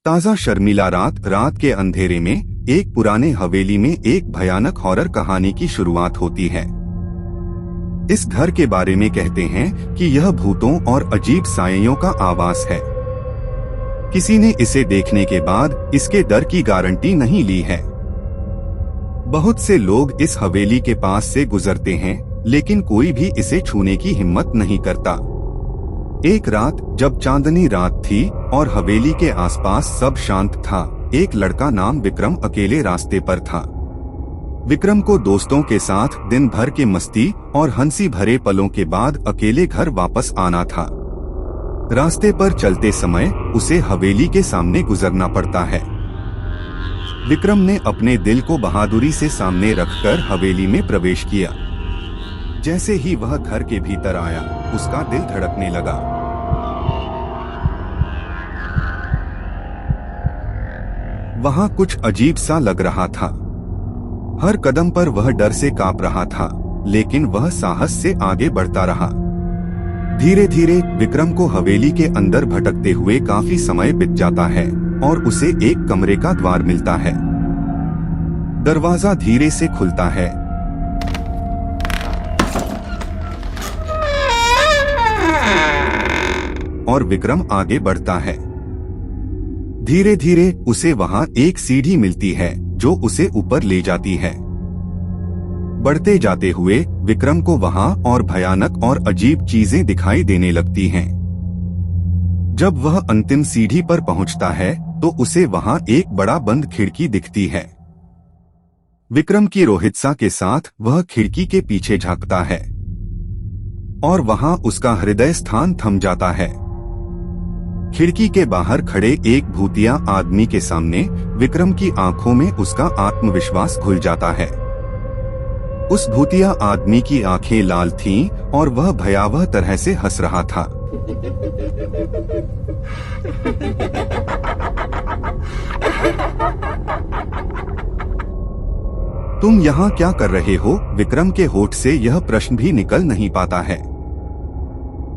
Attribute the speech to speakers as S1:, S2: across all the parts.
S1: ताज़ा शर्मिला रात के अंधेरे में एक पुराने हवेली में एक भयानक हॉरर कहानी की शुरुआत होती है। इस घर के बारे में कहते हैं कि यह भूतों और अजीब सायों का आवास है। किसी ने इसे देखने के बाद इसके डर की गारंटी नहीं ली है। बहुत से लोग इस हवेली के पास से गुजरते हैं, लेकिन कोई भी इसे छूने की हिम्मत नहीं करता। एक रात जब चांदनी रात थी और हवेली के आसपास सब शांत था, एक लड़का नाम विक्रम अकेले रास्ते पर था। विक्रम को दोस्तों के साथ दिन भर के मस्ती और हंसी भरे पलों के बाद अकेले घर वापस आना था। रास्ते पर चलते समय उसे हवेली के सामने गुजरना पड़ता है। विक्रम ने अपने दिल को बहादुरी से सामने रखकर हवेली में प्रवेश किया। जैसे ही वह घर के भीतर आया, उसका दिल धड़कने लगा। वहां कुछ अजीब सा लग रहा था। हर कदम पर वह डर से कांप रहा था, लेकिन वह साहस से आगे बढ़ता रहा। धीरे धीरे विक्रम को हवेली के अंदर भटकते हुए काफी समय बीत जाता है और उसे एक कमरे का द्वार मिलता है। दरवाजा धीरे से खुलता है और विक्रम आगे बढ़ता है। धीरे धीरे उसे वहां एक सीढ़ी मिलती है जो उसे ऊपर ले जाती है। बढ़ते जाते हुए विक्रम को वहां और भयानक और अजीब चीजें दिखाई देने लगती हैं। जब वह अंतिम सीढ़ी पर पहुंचता है तो उसे वहां एक बड़ा बंद खिड़की दिखती है। विक्रम की रोहितसा के साथ वह खिड़की के पीछे झांकता है और वहां उसका हृदय स्थान थम जाता है। खिड़की के बाहर खड़े एक भूतिया आदमी के सामने विक्रम की आंखों में उसका आत्मविश्वास घुल जाता है। उस भूतिया आदमी की आंखें लाल थीं और वह भयावह तरह से हंस रहा था। तुम यहाँ क्या कर रहे हो? विक्रम के होठ से यह प्रश्न भी निकल नहीं पाता है।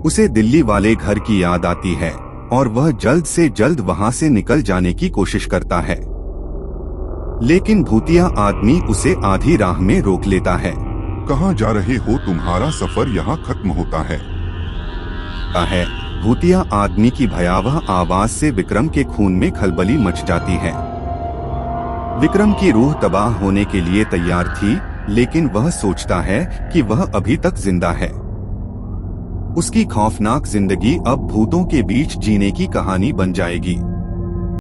S1: उसे दिल्ली वाले घर की याद आती है और वह जल्द से जल्द वहां से निकल जाने की कोशिश करता है, लेकिन भूतिया आदमी उसे आधी राह में रोक लेता है।
S2: कहाँ जा रहे हो? तुम्हारा सफर यहाँ खत्म होता है।
S1: भूतिया आदमी की भयावह आवाज से विक्रम के खून में खलबली मच जाती है। विक्रम की रूह तबाह होने के लिए तैयार थी, लेकिन वह सोचता है कि वह अभी तक जिंदा है। उसकी खौफनाक जिंदगी अब भूतों के बीच जीने की कहानी बन जाएगी।